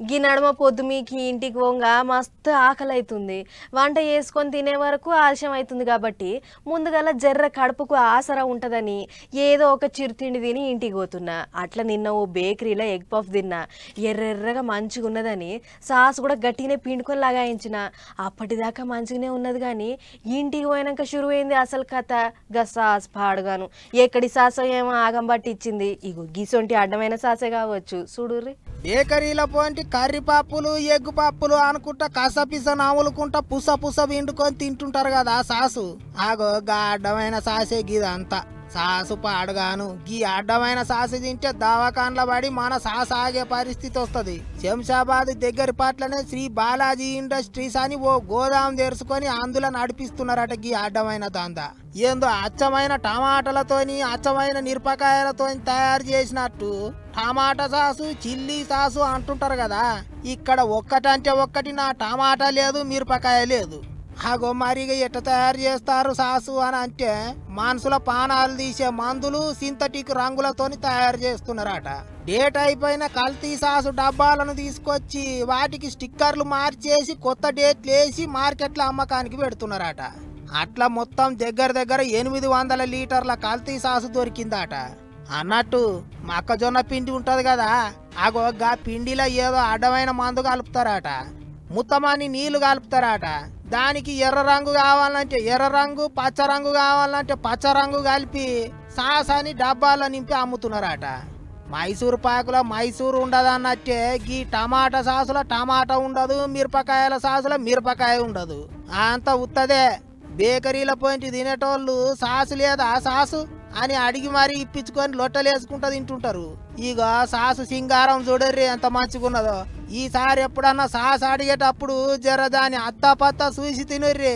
గీ నడమ పొద్దు మీకి ఇంటికి పోంగా మస్తు ఆకలి అవుతుంది. వంట చేసుకొని తినే వరకు ఆలస్యం అవుతుంది కాబట్టి ముందుగల జర్ర కడుపుకు ఆసరా ఉంటుందని ఏదో ఒక చిరుతిండి తిని ఇంటికి పోతున్నా. అట్లా నిన్న ఓ బేకరీలో ఎగ్ పఫ్ తిన్నా. ఎర్రెర్రగా మంచిగా ఉన్నదని సాస్ కూడా గట్టిగానే పిండుకొని లగాయించిన. అప్పటిదాకా మంచిగానే ఉన్నది కానీ ఇంటికి పోయినాక షురువైంది అసలు కథ. గా సాస్ పాడుగాను ఎక్కడి సాసో ఏమో ఆగం పట్టించింది. ఇగో గిసొంటి అడ్డమైన సాసే కావచ్చు చూడుర్రి. బేకరీల పోంటి కర్రీ పప్పులు ఎగ్గు పప్పులు అనుకుంటా కసపిస నవ్వులుకుంటా పుస పుస విండుకొని తింటుంటారు కదా సాసు. ఆగో గా అడ్డమైన సాసే గిదంతా. సాసు పాడుగాను గీ అడ్డమైన సాసు తింటే దవాఖాన్ల పడి మన సాసు ఆగే పరిస్థితి వస్తుంది. శంషాబాద్ దగ్గర పట్లనే శ్రీ బాలాజీ ఇండస్ట్రీస్ అని ఓ గోదాం తెరుచుకొని అందులో నడిపిస్తున్నారట గీ అడ్డమైన దందా. ఏందో అచ్చమైన టమాటాలతోని అచ్చమైన మిరపకాయలతో తయారు చేసినట్టు టమాటా సాసు చిల్లీ సాసు అంటుంటారు కదా. ఇక్కడ ఒక్కటంటే ఒక్కటి నా టమాటా లేదు మిరపకాయ లేదు. ఆగో మరిగా ఎట్ట తయారు చేస్తారు సాసు అని అంటే మనుషుల పానాలు తీసే మందులు సింథటిక్ రంగులతోని తయారు చేస్తున్నారట. డేట్ అయిపోయిన కల్తీ సాసు డబ్బాలను తీసుకొచ్చి వాటికి స్టిక్కర్లు మార్చేసి కొత్త డేట్లు వేసి మార్కెట్లో అమ్మకానికి పెడుతున్నారట. అట్లా మొత్తం దగ్గర 800 లీటర్ల కల్తీ సాసు దొరికిందట. అన్నట్టు మొక్కజొన్న పిండి ఉంటది కదా, ఆగో గా పిండిలో ఏదో అడ్డమైన మందు కలుపుతారట. ముత్తమాని నీళ్లు కలుపుతారట. దానికి ఎర్ర రంగు కావాలంటే ఎర్ర రంగు, పచ్చ రంగు కావాలంటే పచ్చ రంగు కలిపి సాస్ అని డబ్బాలో నింపి అమ్ముతున్నారట. మైసూరు పాకులో మైసూరు ఉండదన్నట్టే గీ టమాటా సాసులో టమాటా ఉండదు, మిరపకాయల సాసులో మిరపకాయ ఉండదు. అంత ఉత్తదే. బేకరీల పోయింటి తినేటోళ్ళు సాసు లేదా సాసు అని అడిగి మరీ ఇప్పించుకొని లొట్టలేసుకుంటూ తింటుంటారు. ఇక సాసు సింగారం చూడర్రి ఎంత మంచిగున్నదో. ఈసారి ఎప్పుడన్నా సాసు అడిగేటప్పుడు జర దాని అత్తా పత్తా చూసి తినర్రి.